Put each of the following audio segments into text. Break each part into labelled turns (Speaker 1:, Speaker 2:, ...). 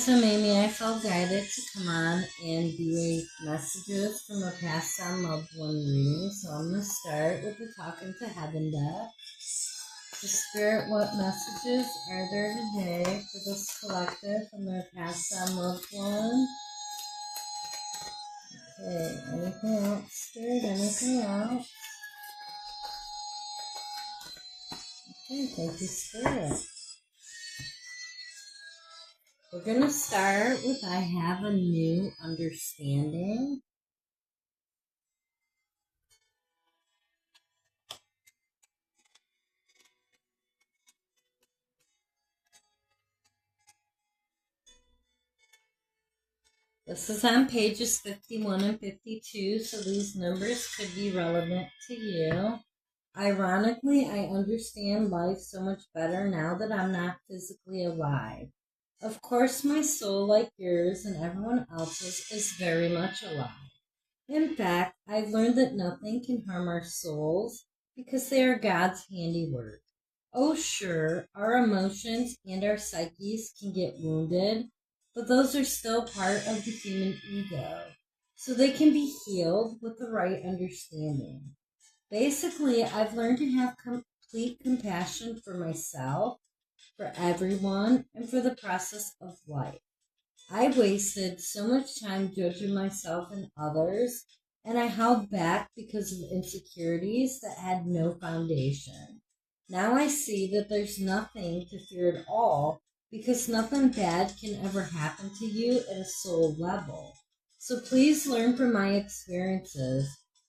Speaker 1: So Mamie, I felt guided to come on and do a messages from a past on loved one reading. So I'm going to start with the Talking to Heaven deck. So Spirit, what messages are there today for this collective from their past on loved one? Okay, anything else, Spirit? Anything else? Okay, thank you, Spirit. We're going to start with I have a new understanding. This is on pages 51 and 52, so these numbers could be relevant to you. Ironically, I understand life so much better now that I'm not physically alive. Of course, my soul, like yours and everyone else's, is very much alive. In fact, I've learned that nothing can harm our souls because they are God's handiwork. Oh, sure, our emotions and our psyches can get wounded, but those are still part of the human ego, so they can be healed with the right understanding. Basically, I've learned to have complete compassion for myself, for everyone, and for the process of life. I wasted so much time judging myself and others, and I held back because of insecurities that had no foundation. Now I see that there's nothing to fear at all because nothing bad can ever happen to you at a soul level. So please learn from my experiences.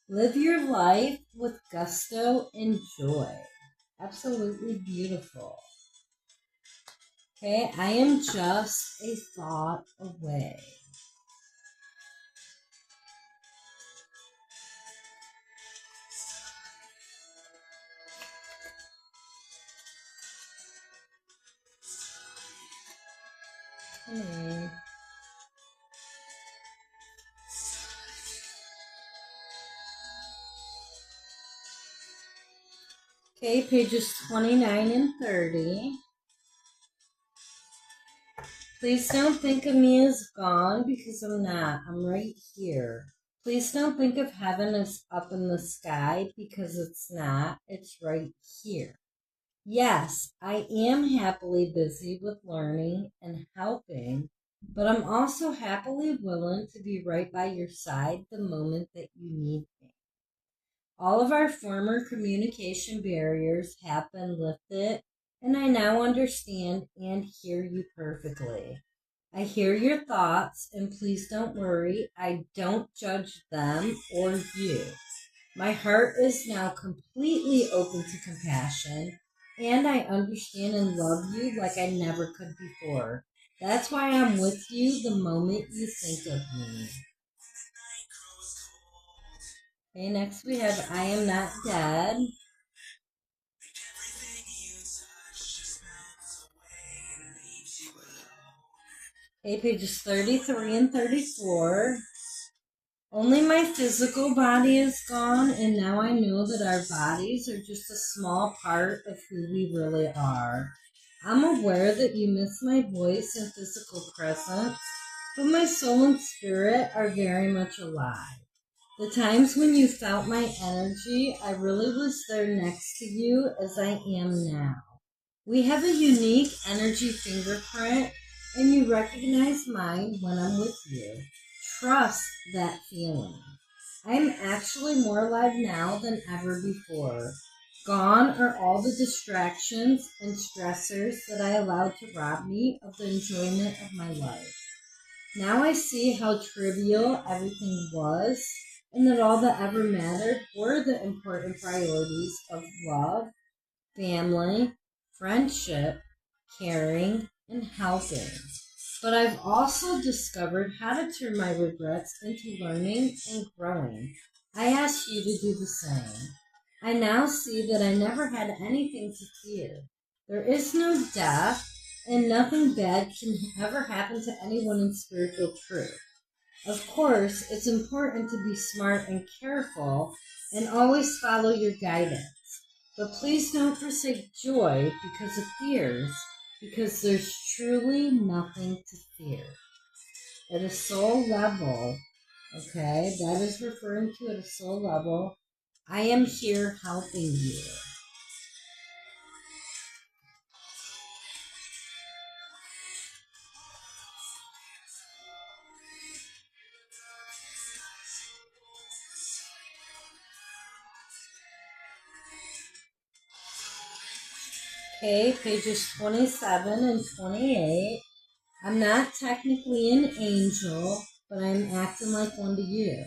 Speaker 1: Live your life with gusto and joy. Absolutely beautiful. Okay, I am just a thought away. Okay, pages 29 and 30. Please don't think of me as gone because I'm not. I'm right here. Please don't think of heaven as up in the sky because it's not. It's right here. Yes, I am happily busy with learning and helping, but I'm also happily willing to be right by your side the moment that you need me. All of our former communication barriers have been lifted, and I now understand and hear you perfectly. I hear your thoughts, and please don't worry, I don't judge them or you. My heart is now completely open to compassion, and I understand and love you like I never could before. That's why I'm with you the moment you think of me. Okay, next we have I Am Not Dead. Okay, pages 33 and 34. Only my physical body is gone, and now I know that our bodies are just a small part of who we really are. I'm aware that you miss my voice and physical presence, but my soul and spirit are very much alive. The times when you felt my energy, I really was there next to you as I am now. We have a unique energy fingerprint, and you recognize mine when I'm with you. Trust that feeling. I'm actually more alive now than ever before. Gone are all the distractions and stressors that I allowed to rob me of the enjoyment of my life. Now I see how trivial everything was, and that all that ever mattered were the important priorities of love, family, friendship, caring, and helping. But I've also discovered how to turn my regrets into learning and growing. I ask you to do the same. I now see that I never had anything to fear. There is no death, and nothing bad can ever happen to anyone in spiritual truth. Of course, it's important to be smart and careful and always follow your guidance. But please don't forsake joy because of fears, because there's truly nothing to fear. At a soul level, okay, that is referring to at a soul level, I am here helping you. Okay, pages 27 and 28. I'm not technically an angel, but I'm acting like one to you.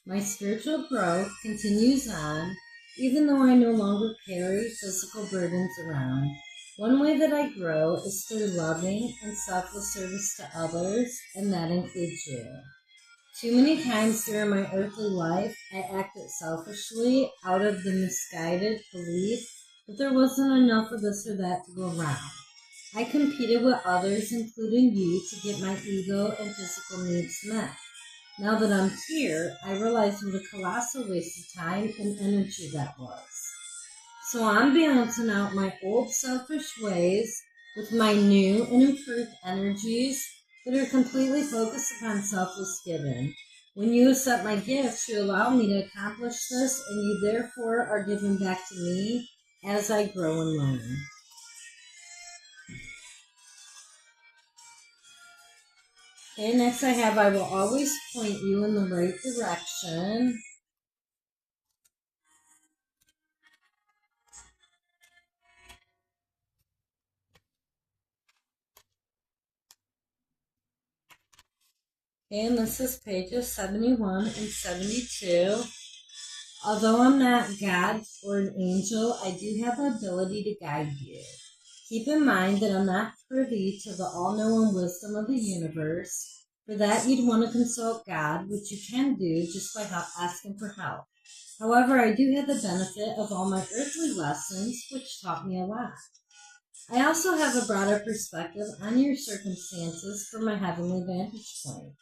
Speaker 1: My spiritual growth continues on, even though I no longer carry physical burdens around. One way that I grow is through loving and selfless service to others, and that includes you. Too many times during my earthly life, I acted selfishly out of the misguided belief that there wasn't enough of this or that to go around. I competed with others, including you, to get my ego and physical needs met. Now that I'm here, I realize what a colossal waste of time and energy that was. So I'm balancing out my old selfish ways with my new and improved energies that are completely focused upon selfless giving. When you accept my gifts, you allow me to accomplish this, and you therefore are giving back to me as I grow and learn. Okay, next I will always point you in the right direction. Okay, and this is pages 71 and 72. Although I'm not God or an angel, I do have the ability to guide you. Keep in mind that I'm not privy to the all-knowing wisdom of the universe. For that, you'd want to consult God, which you can do just by asking for help. However, I do have the benefit of all my earthly lessons, which taught me a lot. I also have a broader perspective on your circumstances from my heavenly vantage point.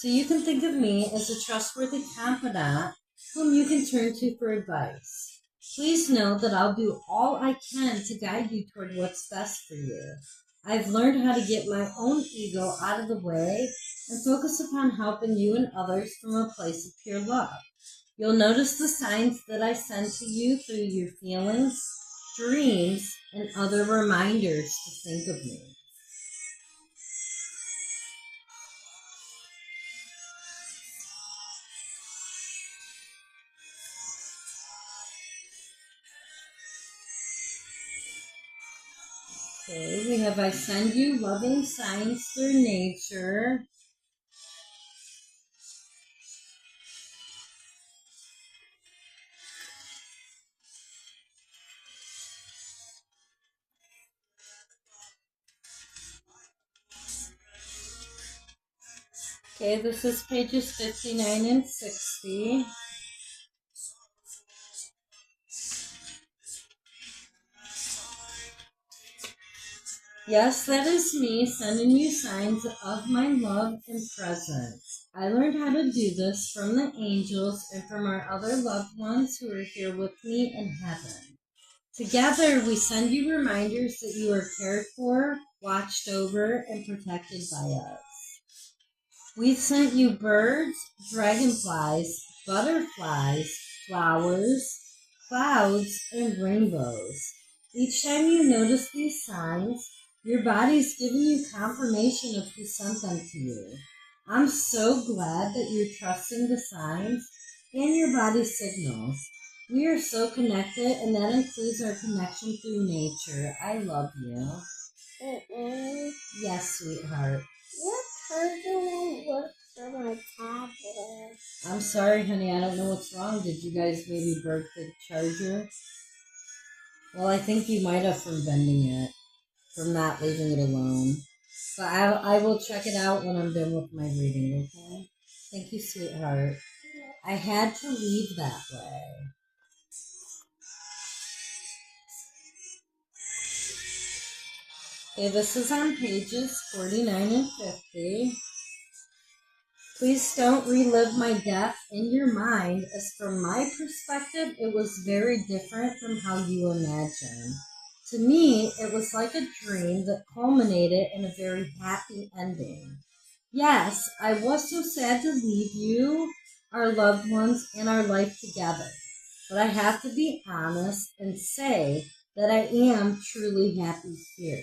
Speaker 1: So you can think of me as a trustworthy confidant whom you can turn to for advice. Please know that I'll do all I can to guide you toward what's best for you. I've learned how to get my own ego out of the way and focus upon helping you and others from a place of pure love. You'll notice the signs that I send to you through your feelings, dreams, and other reminders to think of me. Okay, we have I send you loving signs through nature. Okay, this is pages 59 and 60. Yes, that is me sending you signs of my love and presence. I learned how to do this from the angels and from our other loved ones who are here with me in heaven. Together, we send you reminders that you are cared for, watched over, and protected by us. We've sent you birds, dragonflies, butterflies, flowers, clouds, and rainbows. Each time you notice these signs, your body's giving you confirmation of who sent them to you. I'm so glad that you're trusting the signs and your body's signals. We are so connected, and that includes our connection through nature. I love you. Yes, sweetheart.
Speaker 2: What charger won't work for my tablet?
Speaker 1: I'm sorry, honey. I don't know what's wrong. Did you guys maybe break the charger? Well, I think you might have from bending it, from not leaving it alone. But I will check it out when I'm done with my reading, okay? Thank you, sweetheart. I had to leave that way. Okay, this is on pages 49 and 50. Please don't relive my death in your mind, as from my perspective, it was very different from how you imagine. To me, it was like a dream that culminated in a very happy ending. Yes, I was so sad to leave you, our loved ones, and our life together. But I have to be honest and say that I am truly happy here.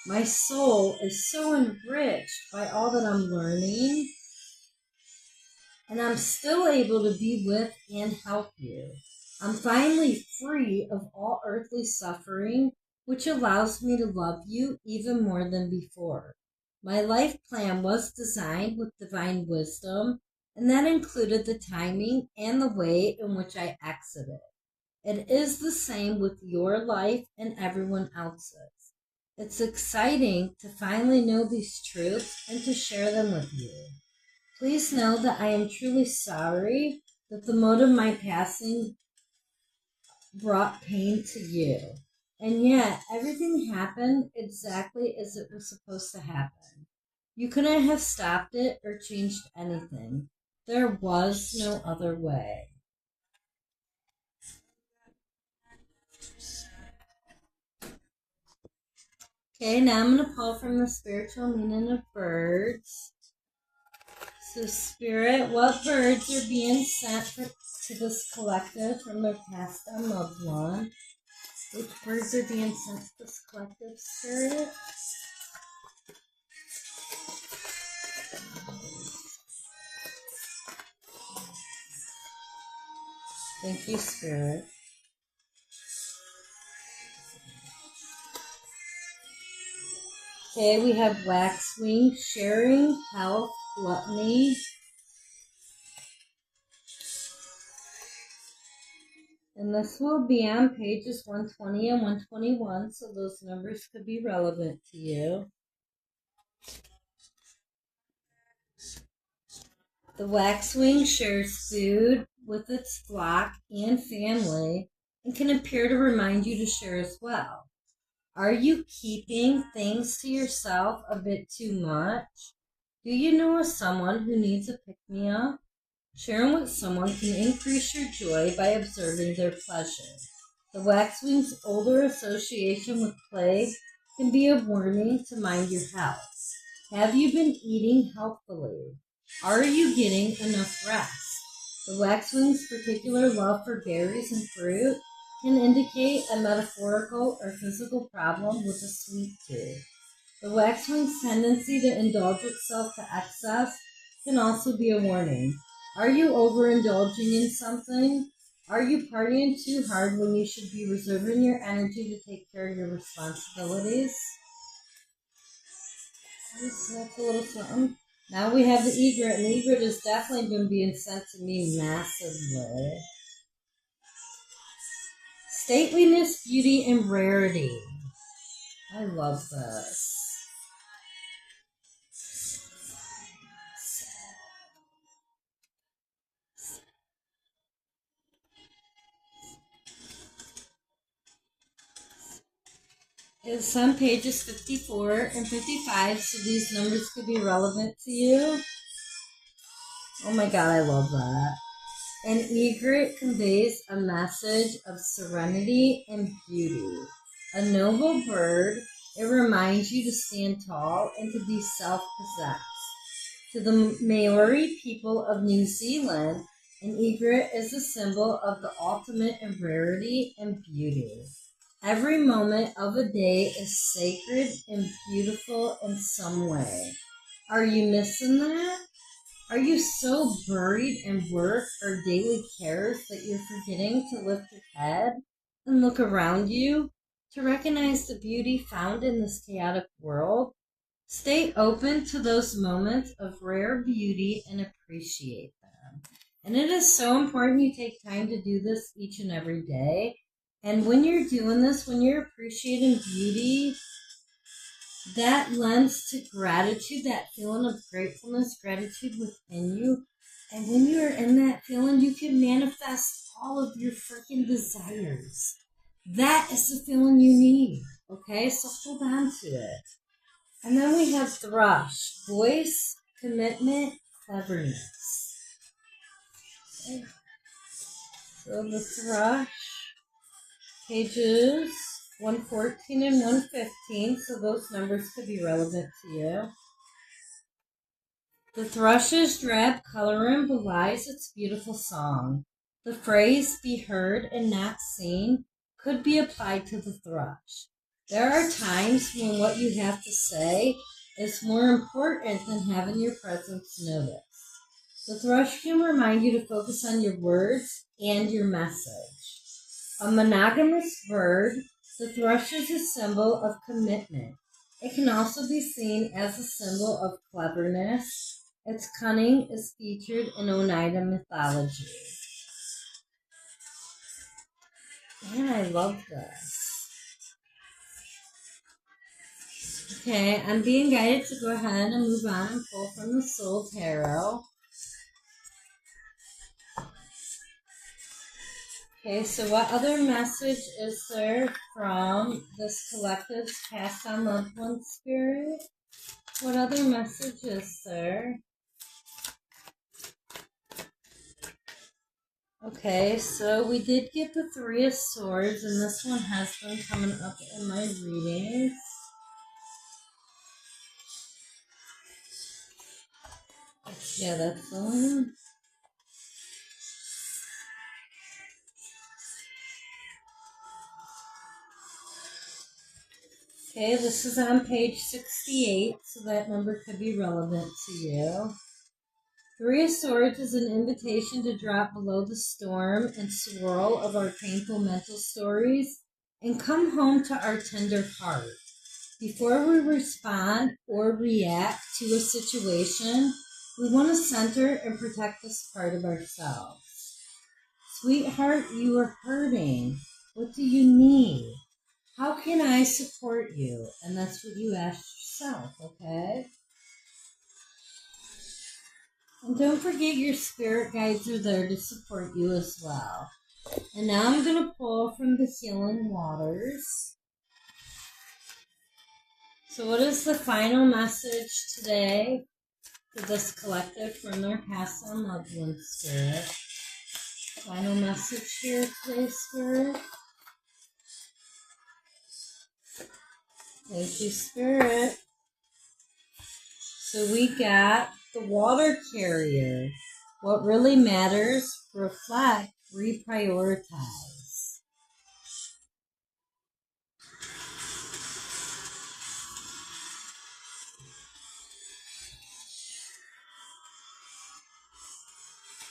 Speaker 1: My soul is so enriched by all that I'm learning, and I'm still able to be with and help you. I'm finally free of all earthly suffering, which allows me to love you even more than before. My life plan was designed with divine wisdom, and that included the timing and the way in which I exited. It is the same with your life and everyone else's. It's exciting to finally know these truths and to share them with you. Please know that I am truly sorry that the mode of my passing brought pain to you. And yet, everything happened exactly as it was supposed to happen. You couldn't have stopped it or changed anything. There was no other way. Okay, now I'm going to pull from the spiritual meaning of birds. So, Spirit, what birds are being sent to this collective from their past and loved one? Which birds are being sent to this collective, Spirit? Thank you, Spirit. Okay, we have waxwing, sharing, health, gluttony. And this will be on pages 120 and 121, so those numbers could be relevant to you. The waxwing shares food with its flock and family and can appear to remind you to share as well. Are you keeping things to yourself a bit too much? Do you know of someone who needs a pick-me-up? Sharing with someone can increase your joy by observing their pleasure. The waxwing's older association with play can be a warning to mind your health. Have you been eating healthfully? Are you getting enough rest? The waxwing's particular love for berries and fruit can indicate a metaphorical or physical problem with a sweet tooth. The waxwing's tendency to indulge itself to excess can also be a warning. Are you overindulging in something? Are you partying too hard when you should be reserving your energy to take care of your responsibilities? That's a little something. Now we have the egret, and the egret has definitely been being sent to me massively. Stateliness, beauty, and rarity. I love this. It's on pages 54 and 55, so these numbers could be relevant to you. Oh my god, I love that. An egret conveys a message of serenity and beauty. A noble bird, it reminds you to stand tall and to be self-possessed. To the Maori people of New Zealand, an egret is a symbol of the ultimate in rarity and beauty. Every moment of a day is sacred and beautiful in some way. Are you missing that? Are you so buried in work or daily cares that you're forgetting to lift your head and look around you to recognize the beauty found in this chaotic world? Stay open to those moments of rare beauty and appreciate them. And it is so important you take time to do this each and every day. And when you're doing this, when you're appreciating beauty, that lends to gratitude, that feeling of gratefulness, gratitude within you. And when you're in that feeling, you can manifest all of your freaking desires. That is the feeling you need. Okay, so hold on to it. And then we have thrush, voice, commitment, cleverness. Okay. So the thrush, pages 114 and 115, so those numbers could be relevant to you. The thrush's drab coloring belies its beautiful song. The phrase be heard and not seen could be applied to the thrush. There are times when what you have to say is more important than having your presence noticed. The thrush can remind you to focus on your words and your message. A monogamous bird, the thrush is a symbol of commitment. It can also be seen as a symbol of cleverness. Its cunning is featured in Oneida mythology. Man, I love this. Okay, I'm being guided to go ahead and move on and pull from the Soul Tarot. Okay, so what other message is there from this collective's passed on loved one spirit? What other message is there? Okay, so we did get the Three of Swords, and this one has been coming up in my readings. Yeah, that's the one. Okay, this is on page 68, so that number could be relevant to you. Three of Swords is an invitation to drop below the storm and swirl of our painful mental stories and come home to our tender heart. Before we respond or react to a situation, we want to center and protect this part of ourselves. Sweetheart, you are hurting. What do you need? How can I support you? And that's what you ask yourself, okay? And don't forget your spirit guides are there to support you as well. And now I'm going to pull from the Healing Waters. So what is the final message today for this collective from their past on loved one spirit? Final message here today, Spirit. Thank you, Spirit. So we got the Water Carrier. What really matters, reflect, reprioritize.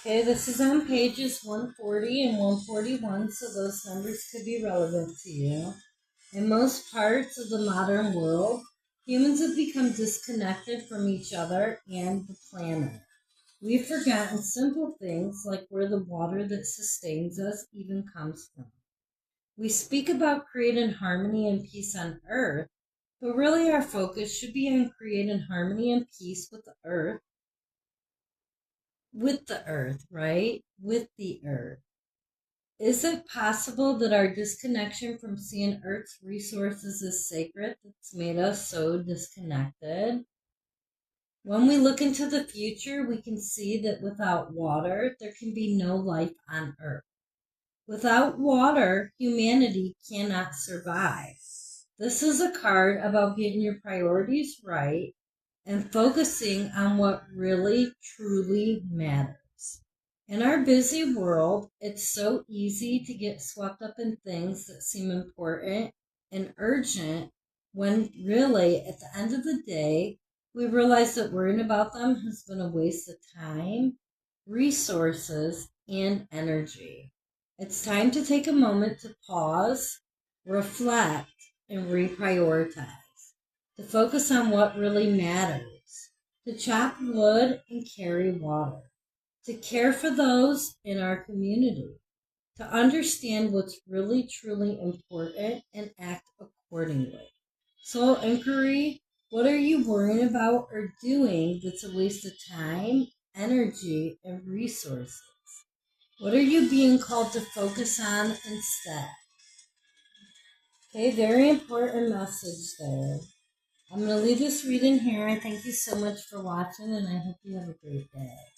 Speaker 1: Okay, this is on pages 140 and 141, so those numbers could be relevant to you. In most parts of the modern world, humans have become disconnected from each other and the planet. We've forgotten simple things like where the water that sustains us even comes from. We speak about creating harmony and peace on Earth, but really our focus should be on creating harmony and peace with the Earth. With the Earth, right? With the Earth. Is it possible that our disconnection from seeing Earth's resources is sacred that's made us so disconnected? When we look into the future, we can see that without water, there can be no life on Earth. Without water, humanity cannot survive. This is a card about getting your priorities right and focusing on what really, truly matters. In our busy world, it's so easy to get swept up in things that seem important and urgent when really, at the end of the day, we realize that worrying about them has been a waste of time, resources, and energy. It's time to take a moment to pause, reflect, and reprioritize, to focus on what really matters, to chop wood and carry water, to care for those in our community, to understand what's really truly important and act accordingly. Soul inquiry, what are you worrying about or doing that's a waste of time, energy, and resources? What are you being called to focus on instead? Okay, very important message there. I'm going to leave this reading here. I thank you so much for watching, and I hope you have a great day.